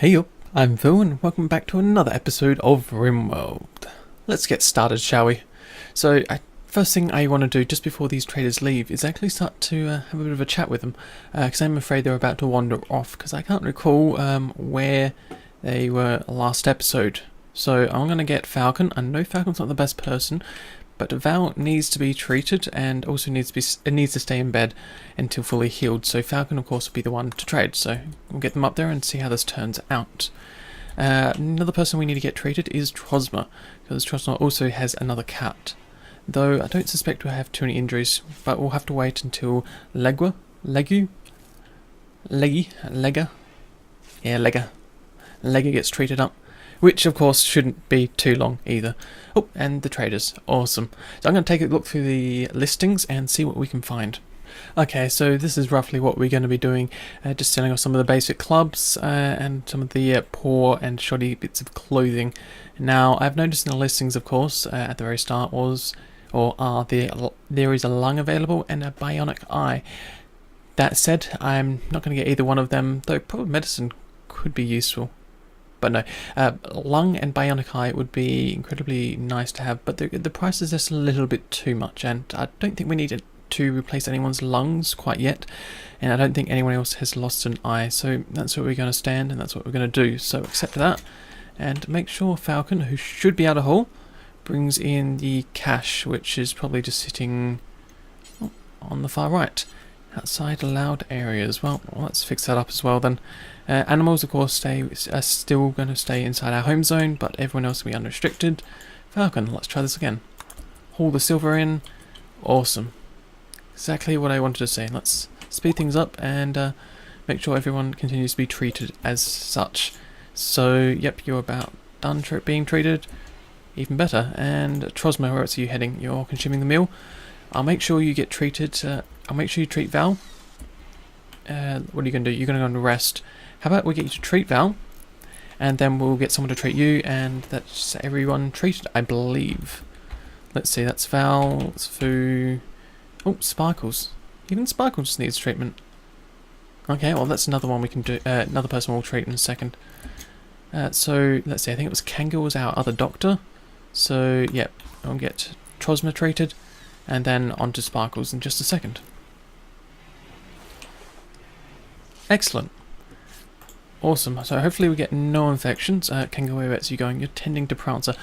Hey up, I'm Phil and welcome back to another episode of RimWorld. Let's get started, shall we? So, first thing I want to do just before these traders leave is actually start to have a bit of a chat with them, because I'm afraid they're about to wander off, because I can't recall where they were last episode. So I'm going to get Falcon. I know Falcon's not the best person, but Val needs to be treated and also needs to stay in bed until fully healed. So Falcon, of course, will be the one to trade. So we'll get them up there and see how this turns out. Another person we need to get treated is Trosma, because Trosma also has another cat. Though I don't suspect we'll have too many injuries, but we'll have to wait until Lega gets treated up. Which, of course, shouldn't be too long either. Oh, and the traders. Awesome. So I'm going to take a look through the listings and see what we can find. Okay, so this is roughly what we're going to be doing. Just selling off some of the basic clubs and some of the poor and shoddy bits of clothing. Now, I've noticed in the listings, of course, at the very start there is a lung available and a bionic eye. That said, I'm not going to get either one of them, though probably medicine could be useful. But no, lung and bionic eye would be incredibly nice to have, but the price is just a little bit too much, and I don't think we need to replace anyone's lungs quite yet, and I don't think anyone else has lost an eye, so that's where we're going to stand, and that's what we're going to do. So accept that, and make sure Falcon, who should be out of haul, brings in the cash, which is probably just sitting on the far right. Outside allowed areas. Well, let's fix that up as well then. Animals, of course, are still going to stay inside our home zone, but everyone else will be unrestricted. Falcon, let's try this again. Haul the silver in. Awesome. Exactly what I wanted to say. Let's speed things up and make sure everyone continues to be treated as such. So, yep, you're about done being treated. Even better. And Trosma, where else are you heading? You're consuming the meal. I'll make sure you get treated. I'll make sure you treat Val. What are you going to do? You're going to go and rest. How about we get you to treat Val, and then we'll get someone to treat you, and that's everyone treated, I believe. Let's see, that's Val, that's Foo. Oh, Sparkles. Even Sparkles needs treatment. Okay, well that's another one we can do. Another person we'll treat in a second. So, let's see, I think it was Kangol was our other doctor. So, yep, I'll get Trosma treated, and then on to Sparkles in just a second. Excellent. Awesome. So hopefully we get no infections. Kangol, where else are you going? You're tending to Prancer.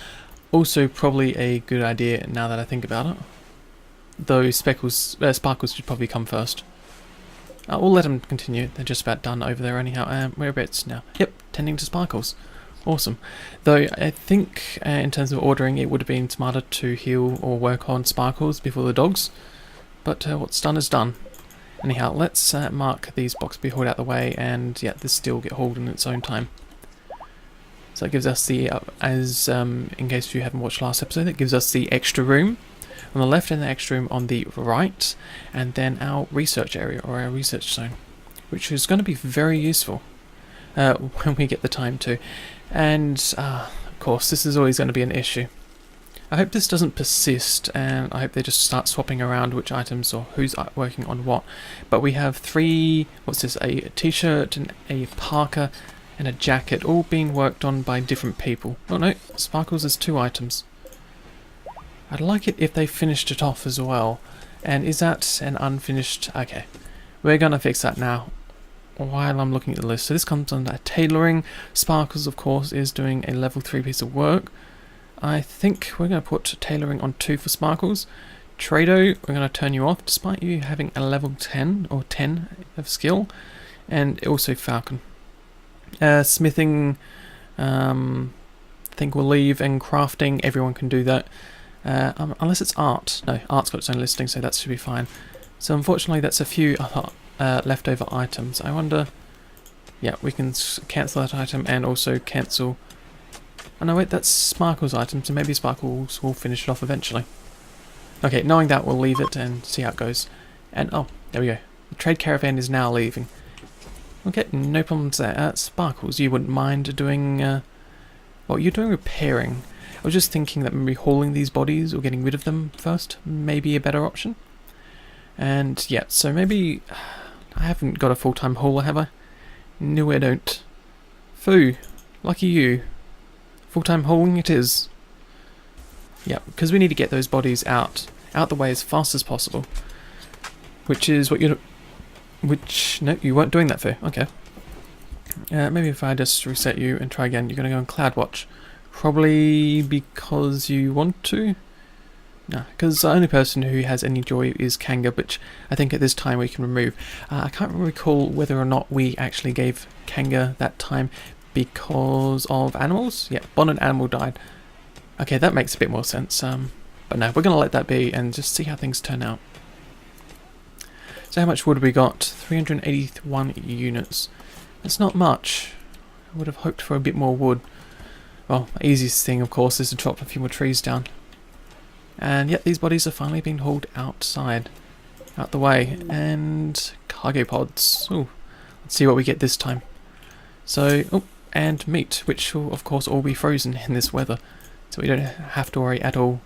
Also probably a good idea now that I think about it. Though Sparkles should probably come first. We'll let them continue. They're just about done over there anyhow. Whereabouts now? Yep, tending to Sparkles. Awesome. Though I think in terms of ordering, it would have been smarter to heal or work on Sparkles before the dogs. But what's done is done. Anyhow, let's mark these boxes be hauled out the way, and yeah, this still get hauled in its own time. So it gives us the, in case you haven't watched last episode, it gives us the extra room on the left and the extra room on the right, and then our research area, or our research zone, which is going to be very useful when we get the time to. And, of course, this is always going to be an issue. I hope this doesn't persist, and I hope they just start swapping around which items or who's working on what. But we have a t-shirt, and a parka, and a jacket, all being worked on by different people. Oh no, Sparkles is 2 items. I'd like it if they finished it off as well. And is that an unfinished? Okay, we're going to fix that now while I'm looking at the list. So this comes under tailoring. Sparkles, of course, is doing a level 3 piece of work. I think we're going to put tailoring on 2 for Sparkles. Trado, we're going to turn you off despite you having a level 10 or 10 of skill. And also Falcon. Smithing, I think we'll leave, and crafting, everyone can do that. Unless it's art. No, art's got its own listing, so that should be fine. So unfortunately that's a few leftover items. I wonder, yeah, we can cancel that item and also cancel. Oh no, wait, that's Sparkle's item, so maybe Sparkles will finish it off eventually. Okay, knowing that, we'll leave it and see how it goes. And, oh, there we go. The trade caravan is now leaving. Okay, no problems there. Sparkles, you wouldn't mind doing, well, you're doing repairing. I was just thinking that maybe hauling these bodies or getting rid of them first may be a better option. And, yeah, so maybe I haven't got a full-time hauler, have I? No, I don't. Foo. Lucky you. Full-time hauling it is. Yeah, because we need to get those bodies out the way as fast as possible. Which is what you're... no, you weren't doing that, Foo. Okay. Maybe if I just reset you and try again, you're going to go on Cloud Watch. Probably because you want to? No, because the only person who has any joy is Kanga, which I think at this time we can remove. I can't recall whether or not we actually gave Kanga that time because of animals. Yeah, bonded animal died. Okay, that makes a bit more sense. But no, we're going to let that be and just see how things turn out. So how much wood have we got? 381 units. That's not much. I would have hoped for a bit more wood. Well, the easiest thing, of course, is to chop a few more trees down. And yet these bodies are finally being hauled outside. Out the way. And cargo pods. Ooh, let's see what we get this time. So, oh, and meat, which will, of course, all be frozen in this weather. So we don't have to worry at all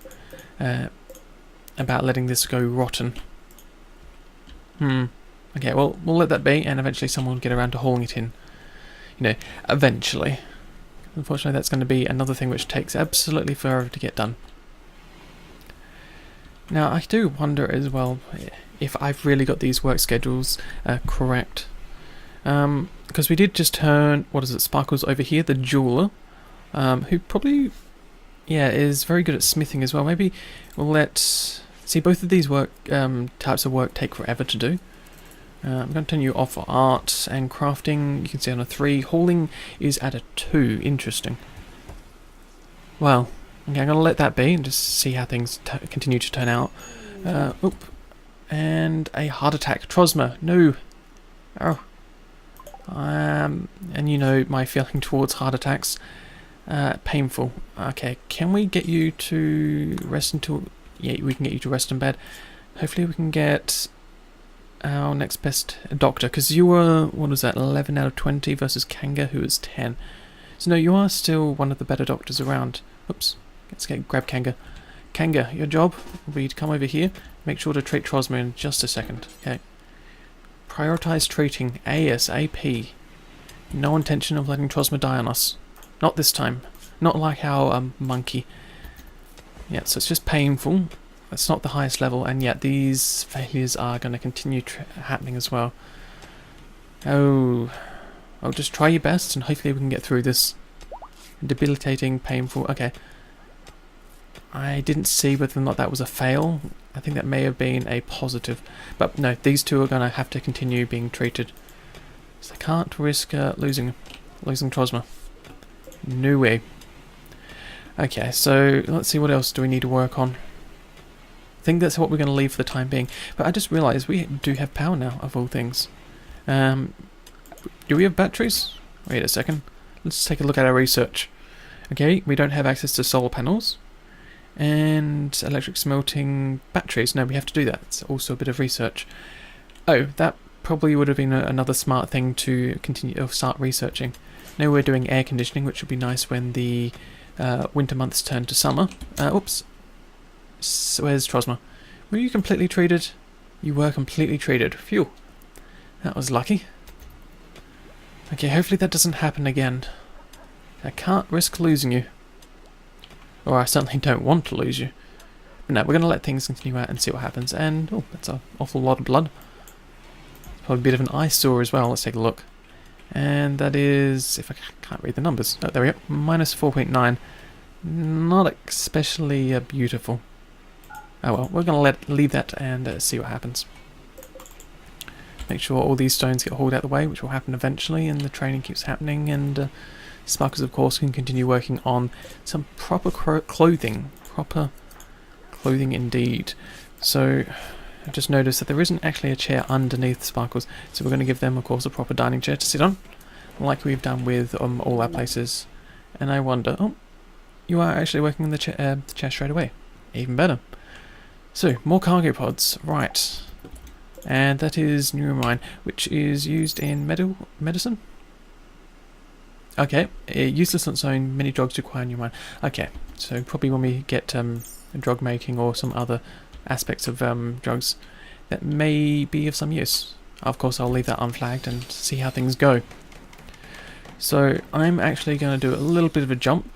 about letting this go rotten. Okay, well, we'll let that be, and eventually someone will get around to hauling it in. You know, eventually. Unfortunately, that's going to be another thing which takes absolutely forever to get done. Now, I do wonder as well if I've really got these work schedules correct. Because we did just turn, what is it, Sparkles over here, the jeweler, who probably, yeah, is very good at smithing as well. Maybe we'll let, see, both of these types of work take forever to do. I'm going to turn you off for art and crafting. You can see on a 3. Hauling is at a 2. Interesting. Well, okay, I'm going to let that be and just see how things continue to turn out. And a heart attack. Trosma, no. Oh. And you know my feeling towards heart attacks. Painful. Okay, can we get you to rest until... Yeah, we can get you to rest in bed. Hopefully we can get our next best doctor, because you were, what was that, 11 out of 20 versus Kanga, who was 10. So no, you are still one of the better doctors around. Oops, let's grab Kanga. Kanga, your job will be to come over here, make sure to treat Trosma in just a second. Okay. Prioritize treating ASAP. No intention of letting Trosma die on us. Not this time. Not like our monkey. Yeah, so it's just painful. It's not the highest level, and yet these failures are going to continue happening as well. Oh, just try your best, and hopefully we can get through this. Debilitating, painful. Okay. I didn't see whether or not that was a fail. I think that may have been a positive. But no, these two are going to have to continue being treated. So I can't risk losing Trosma. No way. Okay, so let's see what else do we need to work on. I think that's what we're going to leave for the time being. But I just realised we do have power now, of all things. Do we have batteries? Wait a second. Let's take a look at our research. Okay, we don't have access to solar panels. And electric smelting batteries. No, we have to do that. It's also a bit of research. Oh, that probably would have been another smart thing to continue or start researching. Now we're doing air conditioning, which would be nice when the winter months turn to summer. Oops. So where's Trosma? Were you completely treated? You were completely treated. Phew. That was lucky. Okay, hopefully that doesn't happen again. I can't risk losing you. Or I certainly don't want to lose you. But no, we're going to let things continue out and see what happens. And, oh, that's an awful lot of blood. It's probably a bit of an eyesore as well. Let's take a look. And that is, if I can't read the numbers. Oh, there we go. Minus 4.9. Not especially beautiful. Oh well, we're going to leave that and see what happens. Make sure all these stones get hauled out the way, which will happen eventually, and the training keeps happening, and Sparkles, of course, can continue working on some proper clothing. Proper clothing indeed. So, I've just noticed that there isn't actually a chair underneath Sparkles, so we're going to give them, of course, a proper dining chair to sit on, like we've done with all our places. And I wonder, oh, you are actually working on the chair straight away. Even better. So, more cargo pods, right. And that is Neuromine, which is used in medicine? Okay, useless on its own, many drugs require Neuromine. Okay, so probably when we get drug making or some other aspects of drugs that may be of some use. Of course, I'll leave that unflagged and see how things go. So I'm actually going to do a little bit of a jump,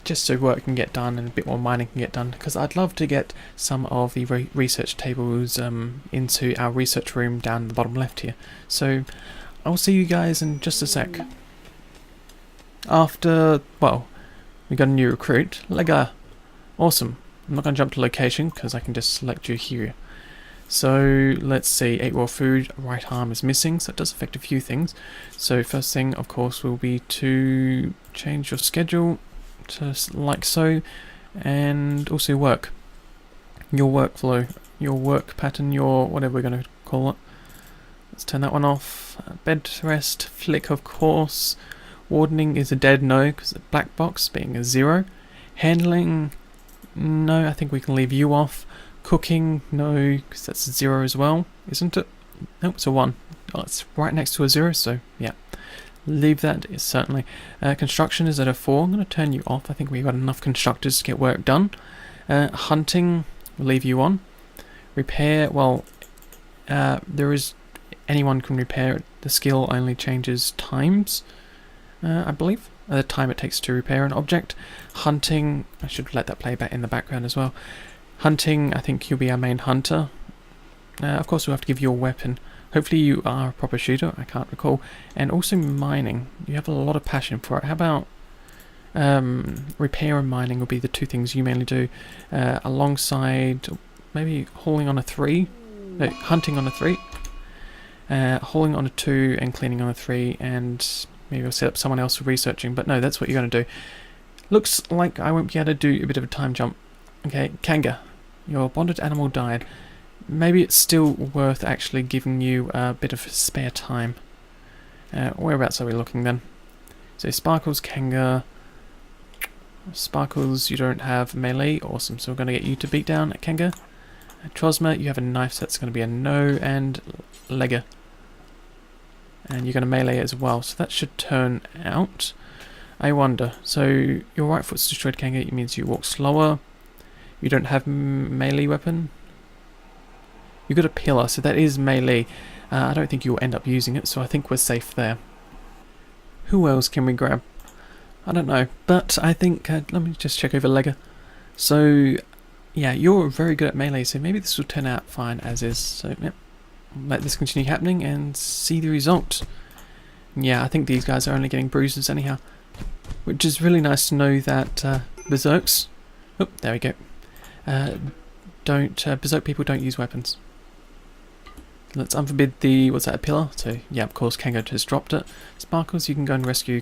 just so work can get done and a bit more mining can get done, because I'd love to get some of the research tables into our research room down the bottom left here. So I'll see you guys in just a sec. After, well, we got a new recruit, Lega. Awesome. I'm not going to jump to location because I can just select you here. So let's see, 8 raw food, right arm is missing, so it does affect a few things. So first thing, of course, will be to change your schedule to like so, and also work. Your workflow, your work pattern, your whatever we're going to call it. Let's turn that one off. Bed rest, flick of course. Wardening is a dead no because the black box being a 0. Handling, no, I think we can leave you off. Cooking, no, because that's a 0 as well, isn't it? Nope, it's a 1. Oh, it's right next to a 0, so yeah. Leave that, certainly. Construction is at a 4. I'm going to turn you off. I think we've got enough constructors to get work done. Hunting, we'll leave you on. Repair, well, there is... anyone can repair it. The skill only changes times, I believe. The time it takes to repair an object. Hunting, I should let that play back in the background as well. Hunting, I think you'll be our main hunter. Of course, we'll have to give you a weapon. Hopefully you are a proper shooter, I can't recall. And also mining. You have a lot of passion for it. How about repair and mining will be the two things you mainly do. Alongside maybe hauling on a 3. No, hunting on a 3. Hauling on a 2 and cleaning on a 3. And maybe we'll set up someone else for researching. But no, that's what you're going to do. Looks like I won't be able to do a bit of a time jump. Okay, Kanga. Your bonded animal died. Maybe it's still worth actually giving you a bit of spare time. Whereabouts are we looking then? So Sparkles, Kanga. Sparkles, you don't have melee. Awesome, so we're going to get you to beat down at Kanga. Trosma, you have a knife, so that's going to be a no. And Lega. And you're going to melee as well, so that should turn out. I wonder. So your right foot's destroyed, Kanga. It means you walk slower. You don't have melee weapon. You've got a pillar, so that is melee. I don't think you'll end up using it, so I think we're safe there. Who else can we grab? I don't know, but I think... let me just check over Lega. So, yeah, you're very good at melee, so maybe this will turn out fine as is. So, yep, let this continue happening and see the result. Yeah, I think these guys are only getting bruises anyhow. Which is really nice to know that Berserks... Oh, there we go. Berserk people don't use weapons. Let's unforbid the, what's that, a pillar? So, yeah, of course, Kanga has dropped it. Sparkles, you can go and rescue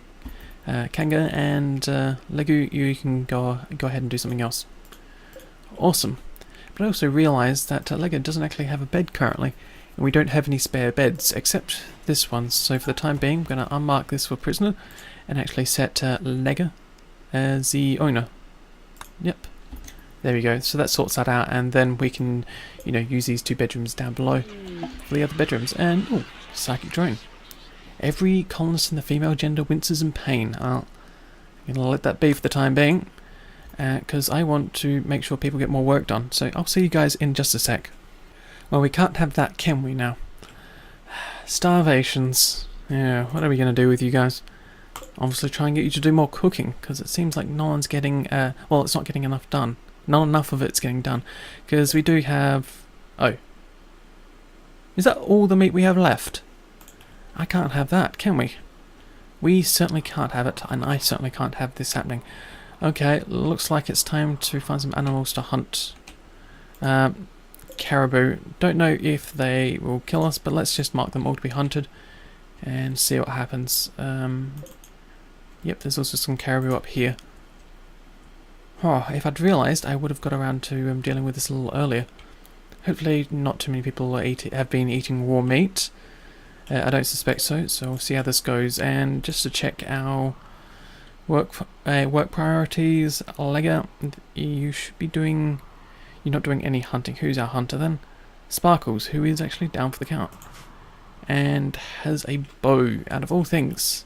Kanga, and Legu, you can go ahead and do something else. Awesome. But I also realised that Lega doesn't actually have a bed currently, and we don't have any spare beds, except this one. So for the time being, I'm going to unmark this for prisoner, and actually set Lega as the owner. Yep. There we go, so that sorts that out, and then we can, you know, use these 2 bedrooms down below for the other bedrooms. And, oh, psychic drone. Every colonist in the female gender winces in pain. I'm going to let that be for the time being, because I want to make sure people get more work done. So I'll see you guys in just a sec. Well, we can't have that, can we now? Starvations. Yeah, what are we going to do with you guys? Obviously try and get you to do more cooking, because it seems like no one's getting, well, it's not getting enough done. Not enough of it's getting done, because we do have... Oh. Is that all the meat we have left? I can't have that, can we? We certainly can't have it, and I certainly can't have this happening. Okay, looks like it's time to find some animals to hunt. Caribou. Don't know if they will kill us, but let's just mark them all to be hunted and see what happens. Yep, there's also some caribou up here. Oh, if I'd realised, I would have got around to dealing with this a little earlier. Hopefully not too many people have been eating raw meat. I don't suspect so, so we'll see how this goes. And just to check our work priorities, Lega, you should be doing... You're not doing any hunting. Who's our hunter then? Sparkles, who is actually down for the count. And has a bow, out of all things.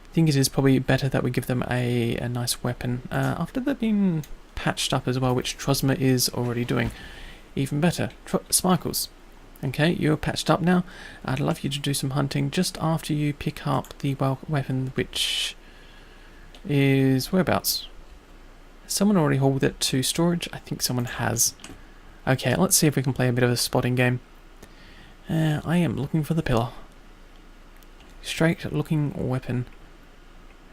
I think it is probably better that we give them a nice weapon after they've been patched up as well, which Trosma is already doing. Even better. Sparkles. Okay, you're patched up now. I'd love you to do some hunting just after you pick up the weapon, which is whereabouts? Someone already hauled it to storage? I think someone has. Okay, let's see if we can play a bit of a spotting game. I am looking for the pillar. Straight looking weapon.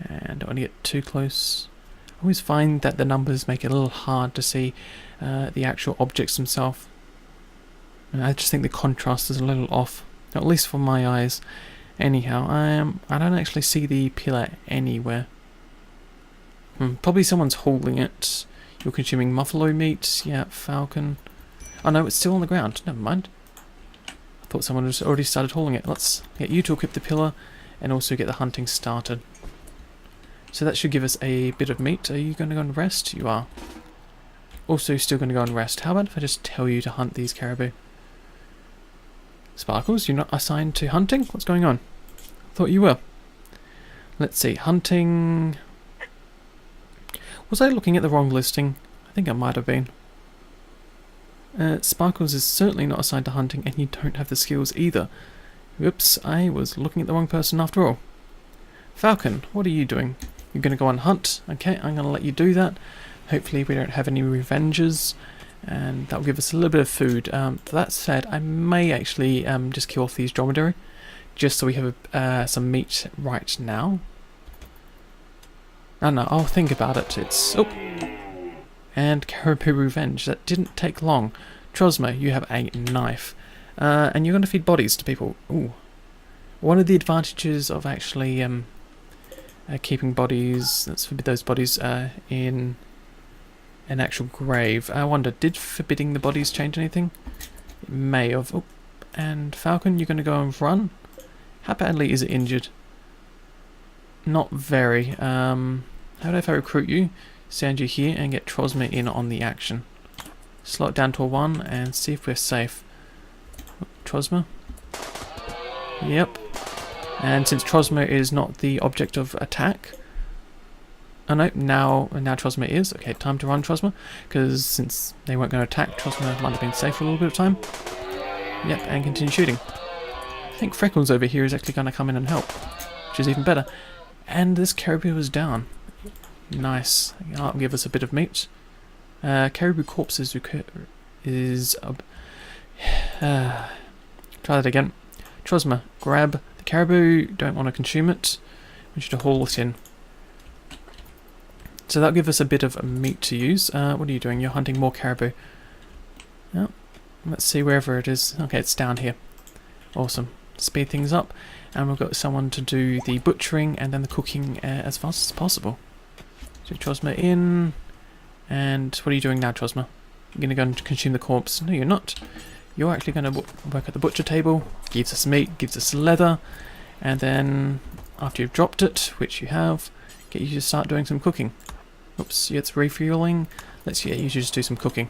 And don't want to get too close. I always find that the numbers make it a little hard to see the actual objects themselves. And I just think the contrast is a little off, at least for my eyes. Anyhow, I don't actually see the pillar anywhere. Probably someone's hauling it. You're consuming buffalo meat. Yeah, falcon. Oh no, it's still on the ground. Never mind. I thought someone had already started hauling it. Let's get you to equip the pillar and also get the hunting started. So that should give us a bit of meat. Are you going to go and rest? You are. Also still going to go and rest. How about if I just tell you to hunt these caribou? Sparkles, you're not assigned to hunting? What's going on? Thought you were. Let's see. Hunting... Was I looking at the wrong listing? I think I might have been. Sparkles is certainly not assigned to hunting, and you don't have the skills either. Whoops, I was looking at the wrong person after all. Falcon, what are you doing? You're going to go on hunt. Okay, I'm going to let you do that. Hopefully we don't have any revengers, and that will give us a little bit of food. That said, I may actually just kill off these dromedary, just so we have some meat right now. Oh no, I'll think about it. It's... Oh! And caribou revenge. That didn't take long. Trosma, you have a knife. And you're going to feed bodies to people. Ooh. One of the advantages of actually keeping bodies, let's forbid those bodies in an actual grave. I wonder, did forbidding the bodies change anything? It may have. Oh. And Falcon, you're going to go and run? How badly is it injured? Not very. How about if I recruit you, send you here, and get Trosma in on the action? Slow it down to a 1 and see if we're safe. Trosma. Yep. And since Trosma is not the object of attack... Oh no, now Trosma is. Okay, time to run Trosma, because since they weren't going to attack, Trosma might have been safe for a little bit of time. Yep, and continue shooting. I think Freckles over here is actually going to come in and help, which is even better. And this caribou is down. Nice. That'll give us a bit of meat. Caribou corpses is... try that again. Trosma, grab the caribou. Don't want to consume it. I want you to haul it in. So that'll give us a bit of meat to use. What are you doing? You're hunting more caribou. Oh, let's see wherever it is. Okay, it's down here. Awesome. Speed things up. And we've got someone to do the butchering and then the cooking as fast as possible. So Trosma in. And what are you doing now, Trosma? You're going to go and consume the corpse. No, you're not. You're actually going to work at the butcher table. Gives us meat, gives us leather. And then after you've dropped it, which you have, get you to start doing some cooking. Oops, yeah, it's refueling. Let's get you to just do some cooking.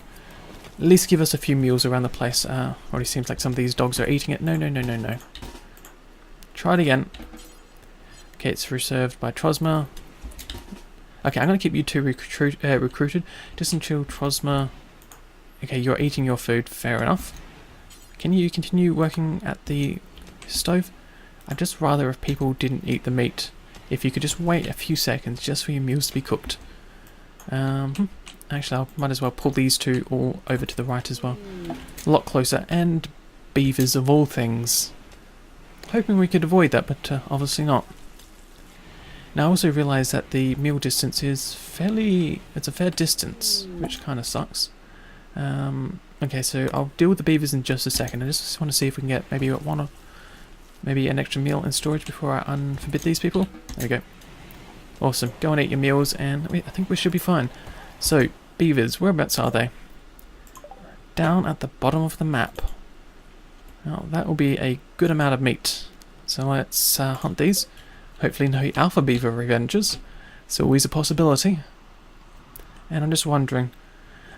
At least give us a few meals around the place. Already seems like some of these dogs are eating it. No, no, no, no, no. Try it again. Okay, it's reserved by Trosma. Okay, I'm going to keep you two recruited. Just until Trosma... Okay, you're eating your food. Fair enough. Can you continue working at the stove? I'd just rather if people didn't eat the meat. If you could just wait a few seconds just for your meals to be cooked. Actually, I might as well pull these two all over to the right as well. A lot closer. And beavers of all things. Hoping we could avoid that, but obviously not. Now I also realise that the meal distance is it's a fair distance, which kind of sucks. Okay, so I'll deal with the beavers in just a second. I just want to see if we can get maybe an extra meal in storage before I unforbid these people. There we go. Awesome. Go and eat your meals, and I think we should be fine. So, beavers, whereabouts are they? Down at the bottom of the map. Now, that will be a good amount of meat. So let's hunt these. Hopefully no alpha beaver revengers. It's always a possibility. And I'm just wondering,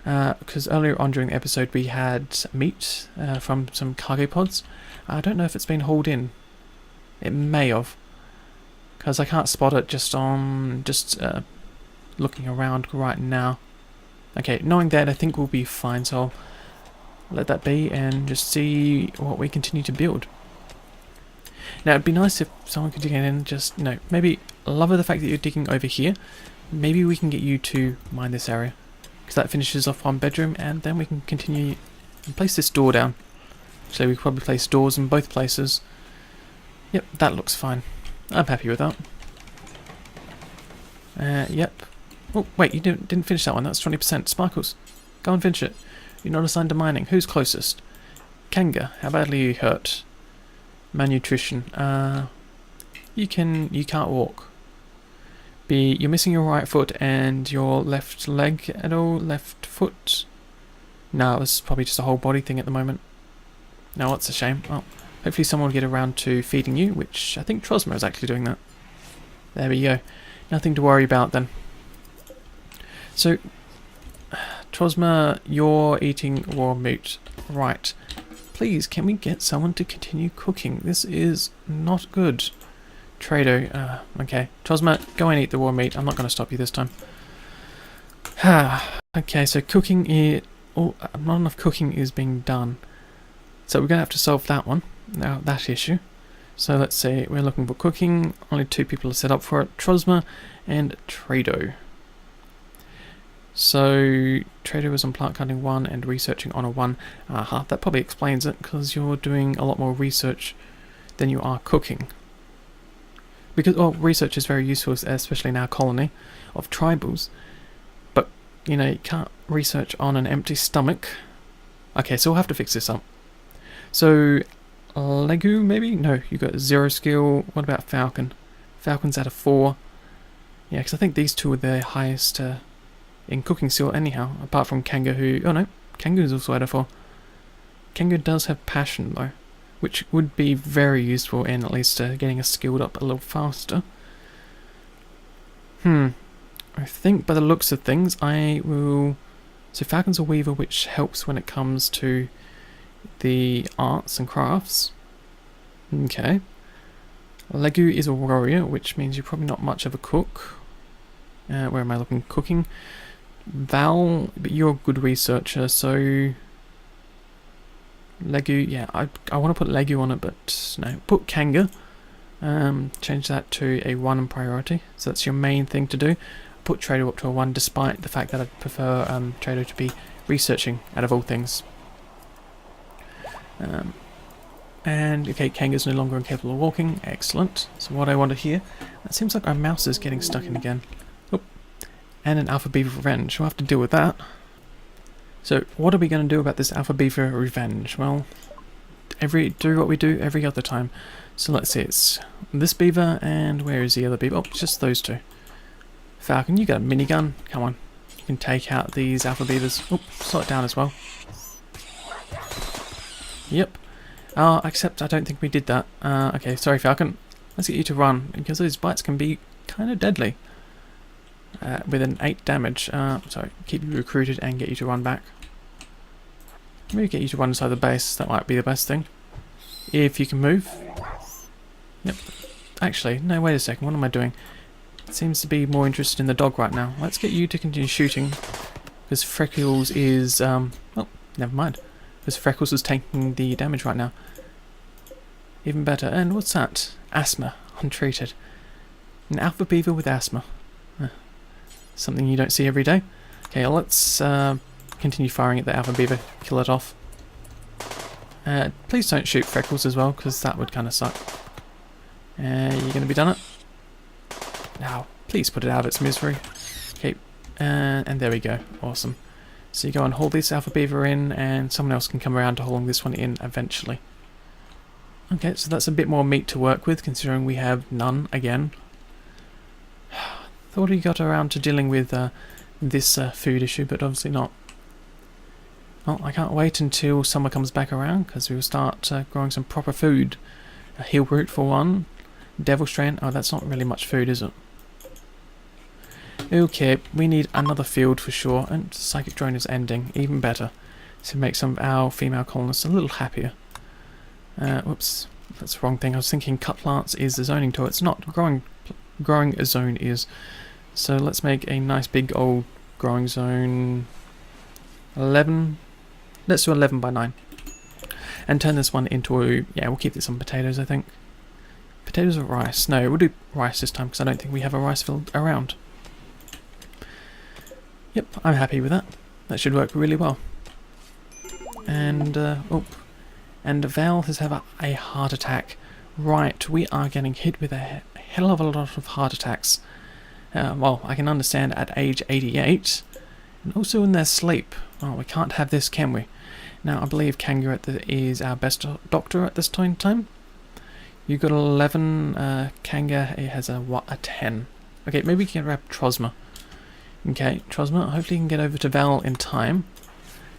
because earlier on during the episode we had meat from some cargo pods. I don't know if it's been hauled in. It may have. Because I can't spot it just looking around right now. Okay, knowing that, I think we'll be fine. So let that be and just see what we continue to build. Now it'd be nice if someone could dig in and just, maybe love the fact that you're digging over here. Maybe we can get you to mine this area, because that finishes off one bedroom, and then we can continue and place this door down. So we could probably place doors in both places. Yep, that looks fine. I'm happy with that. Yep. Oh, wait, you didn't finish that one. That's 20%. Sparkles, go and finish it. You're not assigned to mining. Who's closest? Kanga, how badly are you hurt? Malnutrition. You can't walk. B, you're missing your right foot and your left leg at all. Left foot. No, it's probably just a whole body thing at the moment. No, that's a shame. Well, hopefully someone will get around to feeding you, which I think Trosma is actually doing that. There we go. Nothing to worry about then. So, Trosma, you're eating raw meat. Right. Please, can we get someone to continue cooking? This is not good. Trado, okay. Trosma, go and eat the raw meat. I'm not going to stop you this time. Okay, so cooking is... Oh, not enough cooking is being done. So we're going to have to solve that one. Now, that issue. So let's see, we're looking for cooking. Only 2 people are set up for it. Trosma and Trado. So, Trado was on plant cutting 1 and researching on a 1. That probably explains it, because you're doing a lot more research than you are cooking. Because, research is very useful, especially in our colony of tribals. But, you can't research on an empty stomach. Okay, so we'll have to fix this up. So, Legu, maybe? No, you got 0 skill. What about Falcon? Falcon's at a 4. Yeah, because I think these 2 are the highest in cooking skill anyhow, apart from Kanga, who... Oh no, Kanga's also at a 4. Kanga does have passion though, which would be very useful in at least getting us skilled up a little faster. I think by the looks of things, I will... So Falcon's a weaver, which helps when it comes to the arts and crafts. Okay. Legu is a warrior, which means you're probably not much of a cook. Where am I looking? Cooking. Val, but you're a good researcher, so... Legu, yeah, I want to put Legu on it, but no. Put Kanga. Change that to a 1 in priority, so that's your main thing to do. Put Trado up to a 1, despite the fact that I'd prefer Trado to be researching, out of all things. And, okay, Kanga's no longer incapable of walking. Excellent. So what I want to hear... It seems like our mouse is getting stuck in again. And an Alpha Beaver Revenge. We'll have to deal with that. So, what are we going to do about this Alpha Beaver Revenge? Well, do what we do every other time. So let's see, it's this beaver, and where is the other beaver? Oh, just those 2. Falcon, you got a minigun. Come on. You can take out these Alpha Beavers. Oh, slow it down as well. Yep. Except I don't think we did that. Okay, sorry Falcon. Let's get you to run, because those bites can be kind of deadly. With an 8 damage. Sorry, keep you recruited and get you to run back. Maybe get you to run inside the base, that might be the best thing. If you can move. Yep. Actually, no, wait a second, what am I doing? Seems to be more interested in the dog right now. Let's get you to continue shooting. Because Freckles is, oh, never mind. Because Freckles is taking the damage right now. Even better. And what's that? Asthma. Untreated. An Alpha Beaver with asthma. Something you don't see every day. Okay, let's continue firing at the Alpha Beaver. Kill it off. Please don't shoot Freckles as well, because that would kind of suck. You're going to be done it? Now, please put it out of its misery. Okay, and there we go. Awesome. So you go and haul this Alpha Beaver in, and someone else can come around to hauling this one in eventually. Okay, so that's a bit more meat to work with, considering we have none again. Thought he got around to dealing with this food issue, but obviously not. Well, I can't wait until summer comes back around, because we will start growing some proper food. A heel root for one. Devil Strand. Oh, that's not really much food, is it? Okay, we need another field for sure, and Psychic Drone is ending. Even better. To make some of our female colonists a little happier. Whoops. That's the wrong thing. I was thinking cut plants is the zoning tool. It's not. Growing a zone is. So let's make a nice big old growing zone. 11. let's do 11 by 9. And turn this one into, yeah, we'll keep this on potatoes, I think. Potatoes or rice? No, we'll do rice this time because I don't think we have a rice field around. Yep, I'm happy with that. That should work really well. And, and Val has had a heart attack. Right, we are getting hit with a hell of a lot of heart attacks. Well, I can understand at age 88, and also in their sleep. Oh, we can't have this, can we? Now, I believe Kanga is our best doctor at this time. You got 11, Kanga has a 10. Okay, maybe we can grab Trosma. Okay, Trosma, hopefully you can get over to Val in time.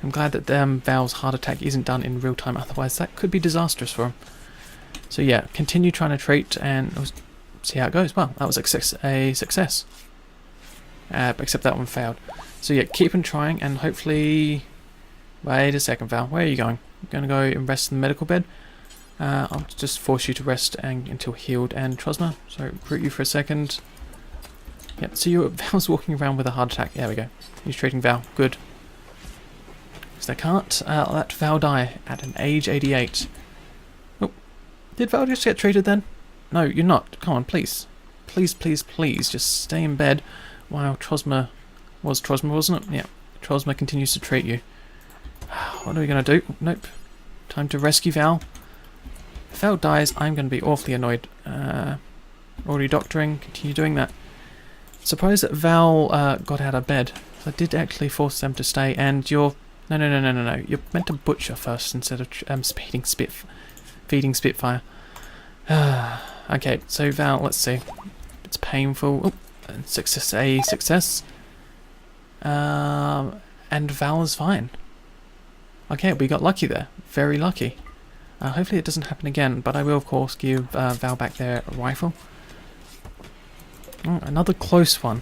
I'm glad that Val's heart attack isn't done in real time, otherwise that could be disastrous for him. So yeah, continue trying to treat and see how it goes. Well, that was a success. Except that one failed. So yeah, keep on trying and hopefully... Wait a second, Val. Where are you going? You're going to go and rest in the medical bed? I'll just force you to rest until healed. And Trosma, so recruit you for a second. Yep, so Val's walking around with a heart attack. There we go. He's treating Val. Good. Because they can't let Val die at an age 88. Oh, did Val just get treated then? No, you're not. Come on, please. Please, please, please, just stay in bed while Trosma... Was Trosma, wasn't it? Yeah. Trosma continues to treat you. What are we going to do? Nope. Time to rescue Val. If Val dies, I'm going to be awfully annoyed. Already doctoring. Continue doing that. Suppose that Val got out of bed. I did actually force them to stay, and you're... No. You're meant to butcher first instead of feeding Spitfire. Okay, so Val, let's see. It's painful. Oh, success. And Val is fine. Okay, we got lucky there. Very lucky. Hopefully it doesn't happen again, but I will of course give Val back their rifle. Oh, another close one.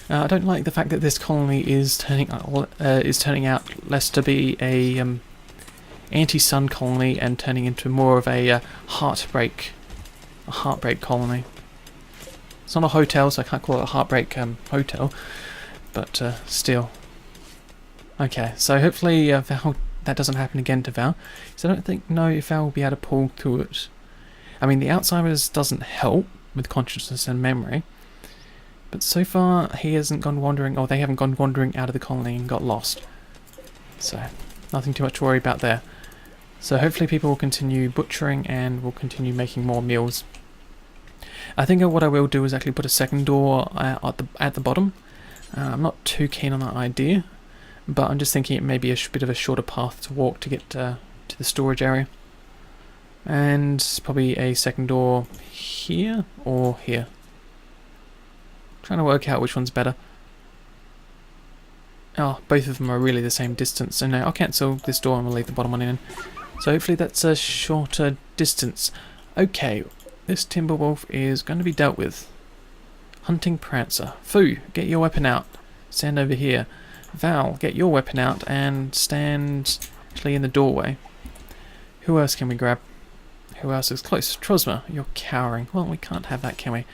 I don't like the fact that this colony is turning out less to be a anti-sun colony and turning into more of a heartbreak colony. It's not a hotel, so I can't call it a heartbreak hotel, but still. Okay, so hopefully Val, that doesn't happen again to Val. So I don't know if Val will be able to pull through it. I mean, the Alzheimer's doesn't help with consciousness and memory, but so far he hasn't gone wandering, or they haven't gone wandering out of the colony and got lost. So nothing too much to worry about there. So hopefully people will continue butchering and will continue making more meals. I think what I will do is actually put a second door at the bottom. I'm not too keen on that idea, but I'm just thinking it may be a bit of a shorter path to walk to get to the storage area. And probably a second door here or here. Trying to work out which one's better. Oh, both of them are really the same distance, so no, I'll cancel this door and we'll leave the bottom one in. So hopefully that's a shorter distance. Okay, this Timberwolf is going to be dealt with. Hunting Prancer. Foo, get your weapon out. Stand over here. Val, get your weapon out and stand actually in the doorway. Who else can we grab? Who else is close? Trosma, you're cowering. Well, we can't have that, can we?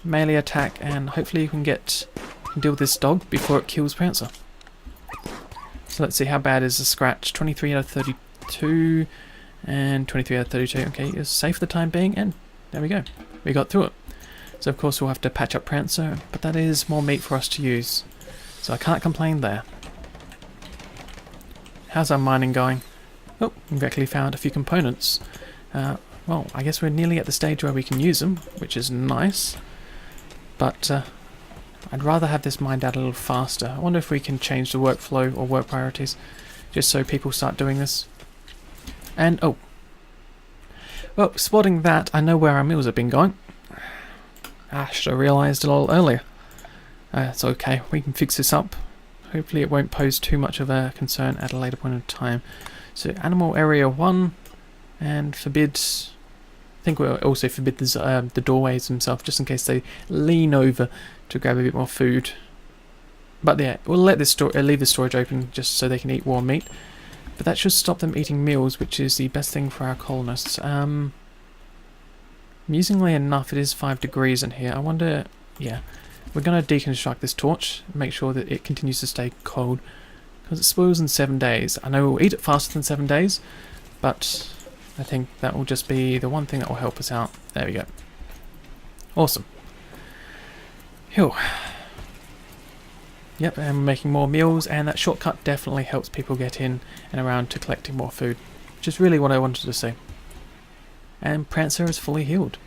Melee attack, and hopefully you can deal with this dog before it kills Prancer. So let's see, how bad is the scratch? 23 out of 32 and 23 out of 32. Okay, it's safe for the time being, and there we go. We got through it. So of course we'll have to patch up Prancer, but that is more meat for us to use. So I can't complain there. How's our mining going? Oh, we've actually found a few components. Well, I guess we're nearly at the stage where we can use them, which is nice. But I'd rather have this mined out a little faster. I wonder if we can change the workflow or work priorities, just so people start doing this. And, oh. Well, spotting that, I know where our meals have been going. I should have realised a little earlier. It's okay, we can fix this up. Hopefully it won't pose too much of a concern at a later point in time. So, animal area 1, and forbid... I think we'll also forbid the doorways themselves, just in case they lean over to grab a bit more food. But yeah, we'll let this leave the storage open just so they can eat warm meat. But that should stop them eating meals, which is the best thing for our colonists. Amusingly enough, it is 5 degrees in here. I wonder... Yeah, we're going to deconstruct this torch, make sure that it continues to stay cold. because it spoils in 7 days. I know we'll eat it faster than 7 days, but I think that will just be the one thing that will help us out. There we go. Awesome. Phew. Yep, and we're making more meals, and that shortcut definitely helps people get in and around to collecting more food, which is really what I wanted to see. And Prancer is fully healed.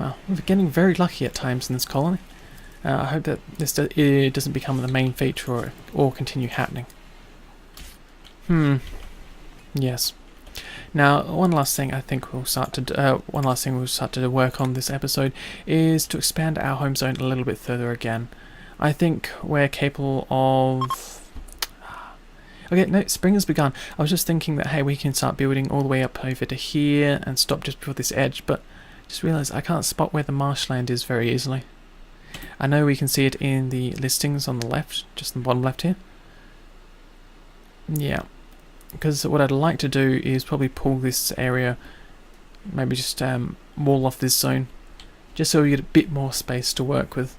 Wow, we're getting very lucky at times in this colony. I hope that this doesn't become the main feature or continue happening. Yes. Now, one last thing we'll start to work on this episode is to expand our home zone a little bit further again. I think we're capable of... Okay, no, spring has begun. I was just thinking that, hey, we can start building all the way up over to here and stop just before this edge, but just realised I can't spot where the marshland is very easily. I know we can see it in the listings on the left, just in the bottom left here. Yeah, because what I'd like to do is probably pull this area, maybe just wall off this zone, just so we get a bit more space to work with.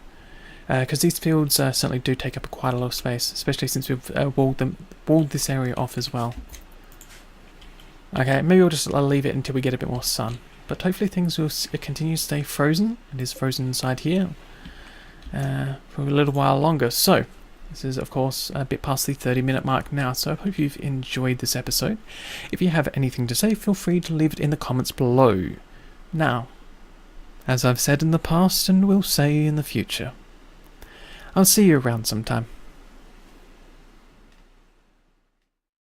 Because these fields certainly do take up quite a lot of space, especially since we've walled this area off as well. Okay, maybe we'll just leave it until we get a bit more sun. But hopefully things will continue to stay frozen. It is frozen inside here for a little while longer. So, this is of course a bit past the 30-minute mark now, so I hope you've enjoyed this episode. If you have anything to say, feel free to leave it in the comments below. Now, as I've said in the past and will say in the future, I'll see you around sometime.